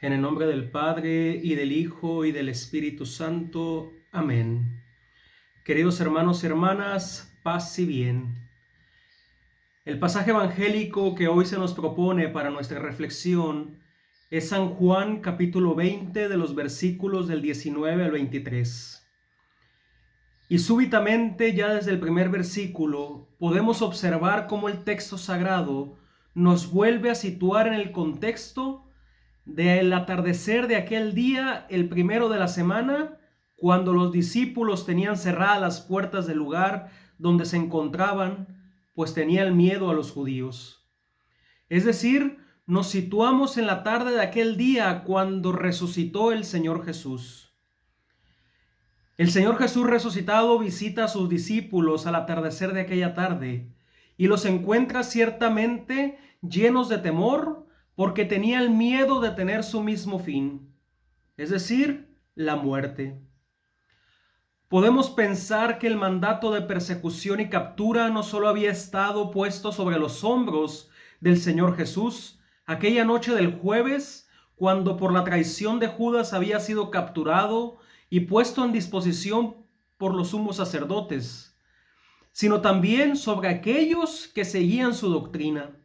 En el nombre del Padre, y del Hijo, y del Espíritu Santo. Amén. Queridos hermanos y hermanas, paz y bien. El pasaje evangélico que hoy se nos propone para nuestra reflexión es San Juan capítulo 20 de los versículos del 19 al 23. Y súbitamente, ya desde el primer versículo, podemos observar cómo el texto sagrado nos vuelve a situar en el contexto del atardecer de aquel día, el primero de la semana, cuando los discípulos tenían cerradas las puertas del lugar donde se encontraban, pues tenían miedo a los judíos. Es decir, nos situamos en la tarde de aquel día cuando resucitó el Señor Jesús. El Señor Jesús resucitado visita a sus discípulos al atardecer de aquella tarde y los encuentra ciertamente llenos de temor, porque tenía el miedo de tener su mismo fin, es decir, la muerte. Podemos pensar que el mandato de persecución y captura no solo había estado puesto sobre los hombros del Señor Jesús aquella noche del jueves, cuando por la traición de Judas había sido capturado y puesto en disposición por los sumos sacerdotes, sino también sobre aquellos que seguían su doctrina.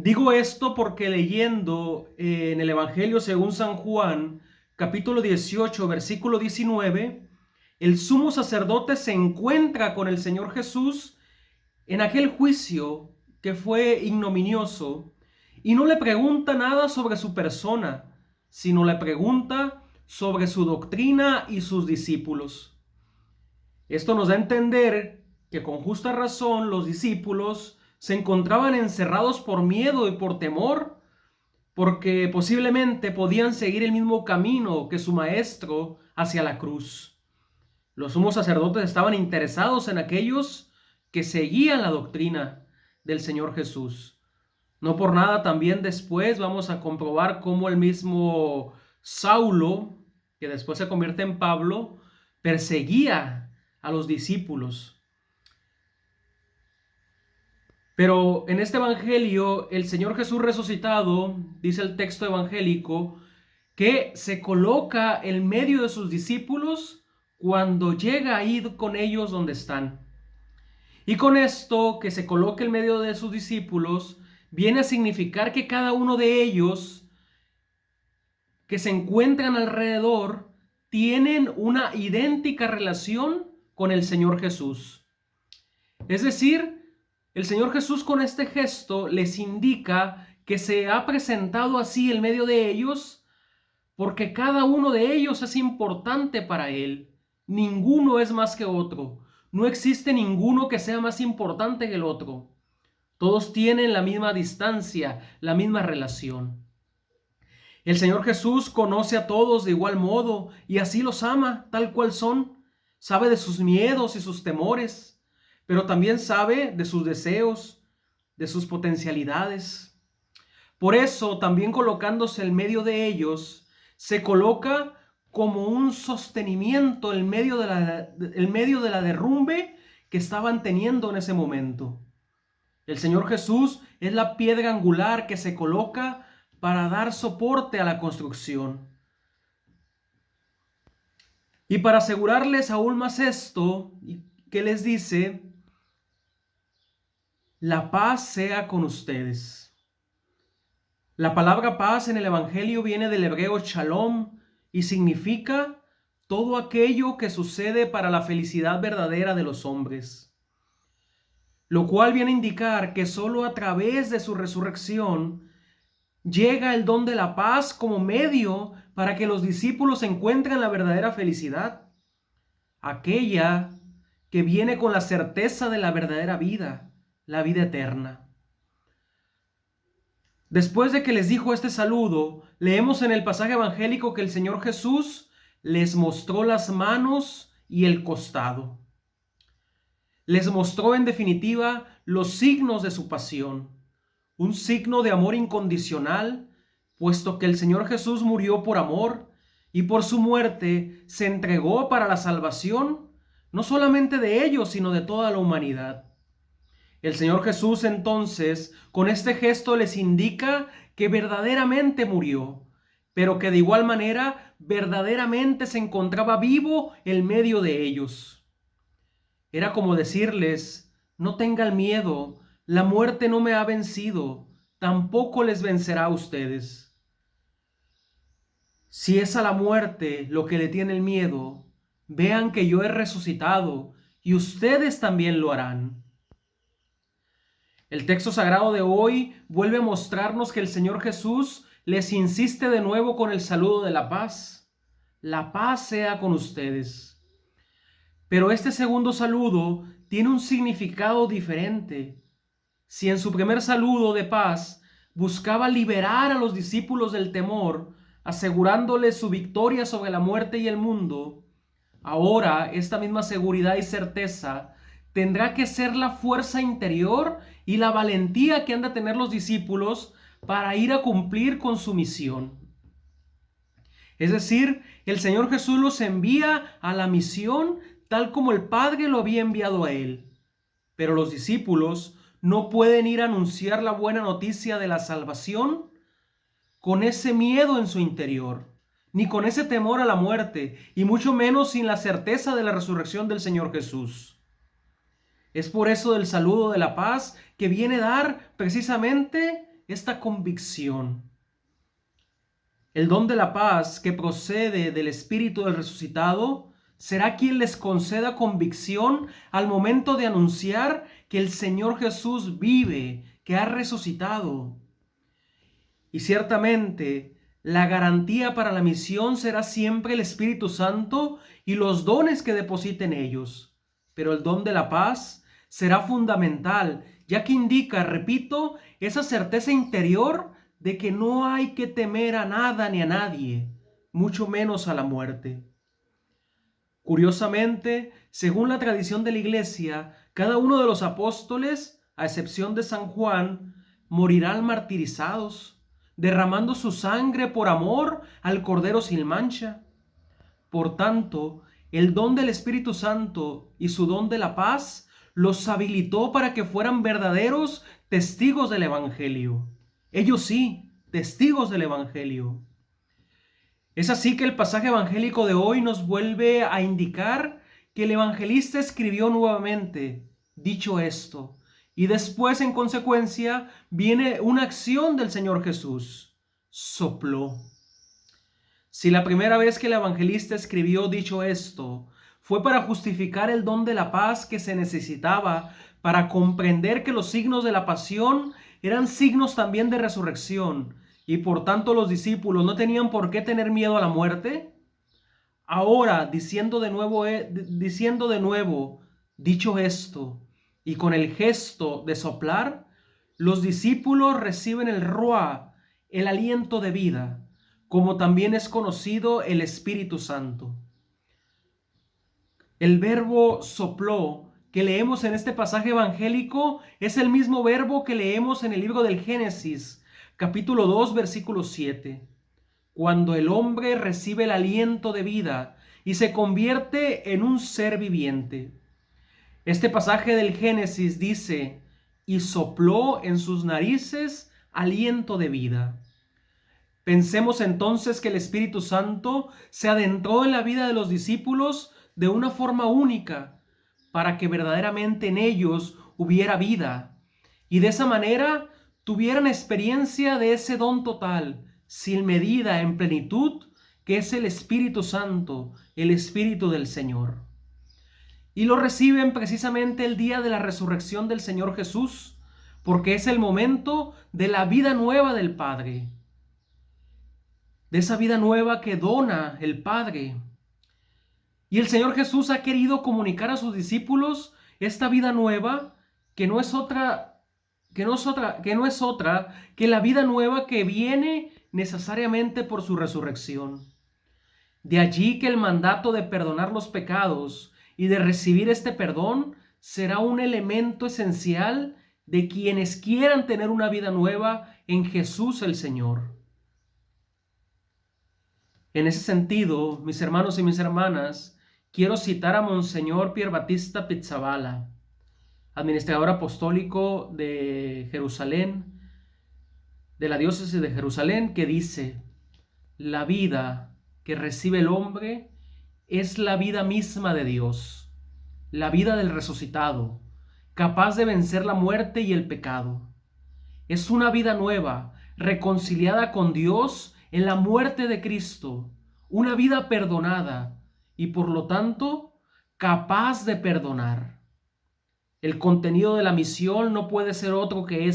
Digo esto porque leyendo en el Evangelio según San Juan, capítulo 18, versículo 19, el sumo sacerdote se encuentra con el Señor Jesús en aquel juicio que fue ignominioso y no le pregunta nada sobre su persona, sino le pregunta sobre su doctrina y sus discípulos. Esto nos da a entender que con justa razón los discípulos se encontraban encerrados por miedo y por temor, porque posiblemente podían seguir el mismo camino que su maestro hacia la cruz. Los sumos sacerdotes estaban interesados en aquellos que seguían la doctrina del Señor Jesús. No por nada también después vamos a comprobar cómo el mismo Saulo, que después se convierte en Pablo, perseguía a los discípulos. Pero en este evangelio, el Señor Jesús resucitado, dice el texto evangélico, que se coloca en medio de sus discípulos cuando llega a ir con ellos donde están. Y con esto, que se coloque en medio de sus discípulos, viene a significar que cada uno de ellos que se encuentran alrededor tienen una idéntica relación con el Señor Jesús. Es decir, el Señor Jesús con este gesto les indica que se ha presentado así en medio de ellos porque cada uno de ellos es importante para Él. Ninguno es más que otro. No existe ninguno que sea más importante que el otro. Todos tienen la misma distancia, la misma relación. El Señor Jesús conoce a todos de igual modo y así los ama tal cual son. Sabe de sus miedos y sus temores, pero también sabe de sus deseos, de sus potencialidades. Por eso, también colocándose en medio de ellos, se coloca como un sostenimiento en medio de la derrumbe que estaban teniendo en ese momento. El Señor Jesús es la piedra angular que se coloca para dar soporte a la construcción. Y para asegurarles aún más esto, ¿qué les dice? La paz sea con ustedes. La palabra paz en el Evangelio viene del hebreo shalom y significa todo aquello que sucede para la felicidad verdadera de los hombres. Lo cual viene a indicar que solo a través de su resurrección llega el don de la paz como medio para que los discípulos encuentren la verdadera felicidad, aquella que viene con la certeza de la verdadera vida, la vida eterna. Después de que les dijo este saludo, leemos en el pasaje evangélico que el Señor Jesús les mostró las manos y el costado. Les mostró en definitiva los signos de su pasión, un signo de amor incondicional, puesto que el Señor Jesús murió por amor y por su muerte se entregó para la salvación, no solamente de ellos, sino de toda la humanidad. El Señor Jesús entonces con este gesto les indica que verdaderamente murió, pero que de igual manera verdaderamente se encontraba vivo en medio de ellos. Era como decirles: no tengan miedo, la muerte no me ha vencido, tampoco les vencerá a ustedes. Si es a la muerte lo que le tiene el miedo, vean que yo he resucitado y ustedes también lo harán. El texto sagrado de hoy vuelve a mostrarnos que el Señor Jesús les insiste de nuevo con el saludo de la paz. La paz sea con ustedes. Pero este segundo saludo tiene un significado diferente. Si en su primer saludo de paz buscaba liberar a los discípulos del temor, asegurándoles su victoria sobre la muerte y el mundo, ahora esta misma seguridad y certeza tendrá que ser la fuerza interior y la valentía que han de tener los discípulos para ir a cumplir con su misión. Es decir, el Señor Jesús los envía a la misión tal como el Padre lo había enviado a él. Pero los discípulos no pueden ir a anunciar la buena noticia de la salvación con ese miedo en su interior, ni con ese temor a la muerte, y mucho menos sin la certeza de la resurrección del Señor Jesús. Es por eso del saludo de la paz que viene a dar precisamente esta convicción. El don de la paz que procede del Espíritu del resucitado será quien les conceda convicción al momento de anunciar que el Señor Jesús vive, que ha resucitado. Y ciertamente la garantía para la misión será siempre el Espíritu Santo y los dones que depositen ellos. Pero el don de la paz será fundamental, ya que indica, repito, esa certeza interior de que no hay que temer a nada ni a nadie, mucho menos a la muerte. Curiosamente, según la tradición de la Iglesia, cada uno de los apóstoles, a excepción de San Juan, morirán martirizados, derramando su sangre por amor al Cordero sin mancha. Por tanto, el don del Espíritu Santo y su don de la paz los habilitó para que fueran verdaderos testigos del Evangelio. Ellos sí, testigos del Evangelio. Es así que el pasaje evangélico de hoy nos vuelve a indicar que el evangelista escribió nuevamente: dicho esto, y después en consecuencia viene una acción del Señor Jesús: sopló. Si la primera vez que el evangelista escribió dicho esto fue para justificar el don de la paz que se necesitaba para comprender que los signos de la pasión eran signos también de resurrección, y por tanto los discípulos no tenían por qué tener miedo a la muerte, ahora diciendo de nuevo, dicho esto, y con el gesto de soplar, los discípulos reciben el ruá, el aliento de vida, como también es conocido el Espíritu Santo. El verbo sopló que leemos en este pasaje evangélico es el mismo verbo que leemos en el libro del Génesis, capítulo 2, versículo 7, cuando el hombre recibe el aliento de vida y se convierte en un ser viviente. Este pasaje del Génesis dice: y sopló en sus narices aliento de vida. Pensemos entonces que el Espíritu Santo se adentró en la vida de los discípulos de una forma única, para que verdaderamente en ellos hubiera vida, y de esa manera tuvieran experiencia de ese don total, sin medida, en plenitud, que es el Espíritu Santo, el Espíritu del Señor. Y lo reciben precisamente el día de la resurrección del Señor Jesús, porque es el momento de la vida nueva del Padre, de esa vida nueva que dona el Padre. Y el Señor Jesús ha querido comunicar a sus discípulos esta vida nueva que no es otra que la vida nueva que viene necesariamente por su resurrección. De allí que el mandato de perdonar los pecados y de recibir este perdón será un elemento esencial de quienes quieran tener una vida nueva en Jesús el Señor. En ese sentido, mis hermanos y mis hermanas, quiero citar a Monseñor Pier Battista Pizzaballa, administrador apostólico de Jerusalén, de la diócesis de Jerusalén, que dice: la vida que recibe el hombre es la vida misma de Dios, la vida del resucitado, capaz de vencer la muerte y el pecado. Es una vida nueva, reconciliada con Dios en la muerte de Cristo, una vida perdonada y por lo tanto capaz de perdonar. El contenido de la misión no puede ser otro que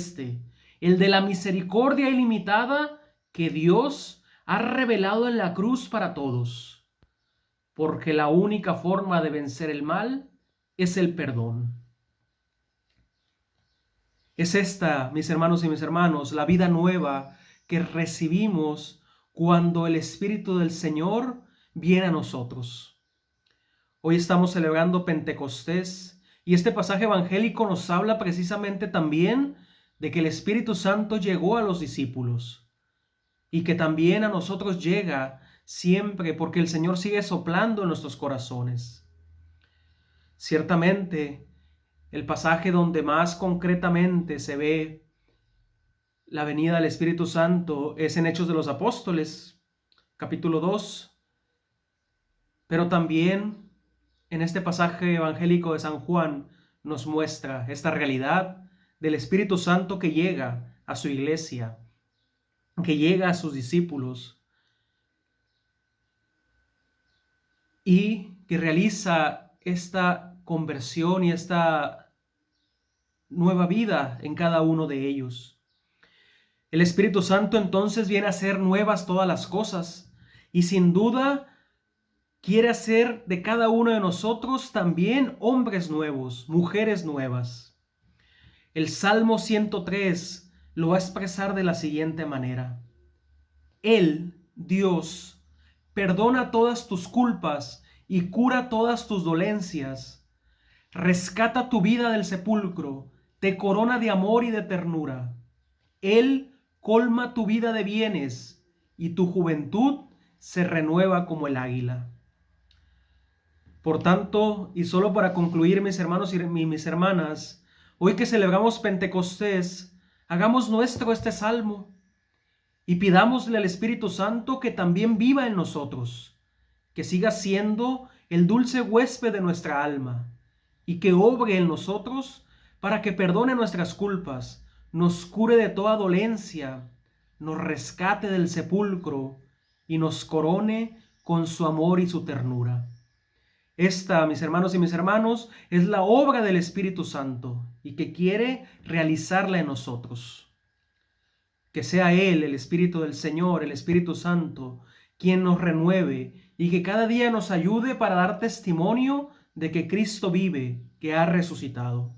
el de la misericordia ilimitada que Dios ha revelado en la cruz para todos, porque la única forma de vencer el mal es el perdón. Es esta, mis hermanos y mis hermanas, la vida nueva que recibimos cuando el Espíritu del Señor viene a nosotros. Hoy estamos celebrando Pentecostés y este pasaje evangélico nos habla precisamente también de que el Espíritu Santo llegó a los discípulos y que también a nosotros llega siempre porque el Señor sigue soplando en nuestros corazones. Ciertamente, el pasaje donde más concretamente se ve la venida del Espíritu Santo es en Hechos de los Apóstoles, capítulo 2, pero también en este pasaje evangélico de San Juan nos muestra esta realidad del Espíritu Santo que llega a su iglesia, que llega a sus discípulos y que realiza esta conversión y esta nueva vida en cada uno de ellos. El Espíritu Santo entonces viene a hacer nuevas todas las cosas y sin duda quiere hacer de cada uno de nosotros también hombres nuevos, mujeres nuevas. El Salmo 103 lo va a expresar de la siguiente manera. Él, Dios, perdona todas tus culpas y cura todas tus dolencias. Rescata tu vida del sepulcro, te corona de amor y de ternura. Él colma tu vida de bienes y tu juventud se renueva como el águila. Por tanto, y solo para concluir, mis hermanos y mis hermanas, hoy que celebramos Pentecostés, hagamos nuestro este salmo y pidámosle al Espíritu Santo que también viva en nosotros, que siga siendo el dulce huésped de nuestra alma y que obre en nosotros para que perdone nuestras culpas, nos cure de toda dolencia, nos rescate del sepulcro y nos corone con su amor y su ternura. Esta, mis hermanos y mis hermanos, es la obra del Espíritu Santo y que quiere realizarla en nosotros. Que sea Él, el Espíritu del Señor, el Espíritu Santo, quien nos renueve y que cada día nos ayude para dar testimonio de que Cristo vive, que ha resucitado.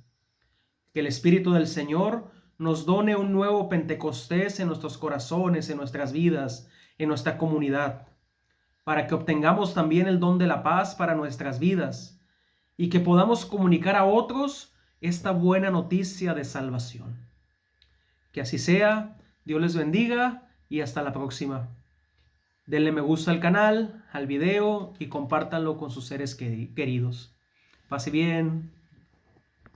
Que el Espíritu del Señor nos done un nuevo Pentecostés en nuestros corazones, en nuestras vidas, en nuestra comunidad, para que obtengamos también el don de la paz para nuestras vidas y que podamos comunicar a otros esta buena noticia de salvación. Que así sea, Dios les bendiga y hasta la próxima. Denle me gusta al canal, al video y compártanlo con sus seres queridos. Pase bien.